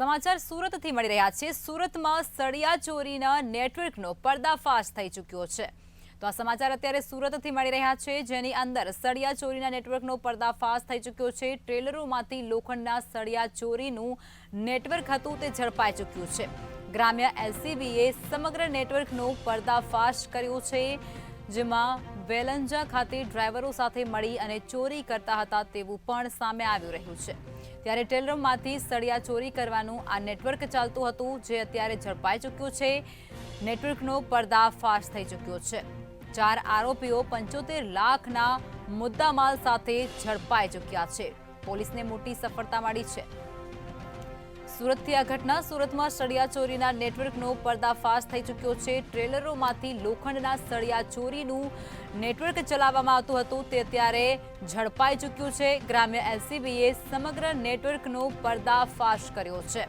સમાચાર સુરતથી મળી રહ્યા છે। સુરતમાં સળિયા ચોરીના નેટવર્કનો પર્દાફાશ થઈ ચૂક્યો છે। તો આ સમાચાર અત્યારે સુરતથી મળી રહ્યા છે, જેની અંદર સળિયા ચોરીના નેટવર્કનો પર્દાફાશ થઈ ચૂક્યો છે। ટ્રેલરોમાંથી લોખંડના સળિયા ચોરીનું નેટવર્ક હતું તે ઝડપાઈ ચૂક્યું છે। ગ્રામ્ય એલસીબીએ સમગ્ર નેટવર્કનો પર્દાફાશ કર્યો છે, જેમાં વેલંજા ખાતે ડ્રાઈવરો સાથે મળી અને ચોરી કરતા હતા તેવું પણ સામે આવી રહ્યું છે। ત્યારે ટેલરમાંથી સળિયા ચોરી કરવાનું આ નેટવર્ક ચાલતું હતું, જે અત્યારે ઝડપાઈ ચૂક્યું છે। નેટવર્કનો પર્દાફાશ થઈ ચૂક્યો છે। 4 આરોપીઓ 75 લાખના મુદ્દામાલ સાથે ઝડપાઈ ચૂક્યા છે। પોલીસને મોટી સફળતા મળી છે। સુરતથી આ ઘટના। સુરતમાં સળિયા ચોરીના નેટવર્કનો પર્દાફાશ થઈ ચૂક્યો છે। ટ્રેલરોમાંથી લોખંડના સળિયા ચોરીનું નેટવર્ક ચલાવવામાં આવતું હતું તે અત્યારે ઝડપાઈ ચૂક્યું છે। ગ્રામ્ય એલસીબીએ સમગ્ર નેટવર્કનો પર્દાફાશ કર્યો છે।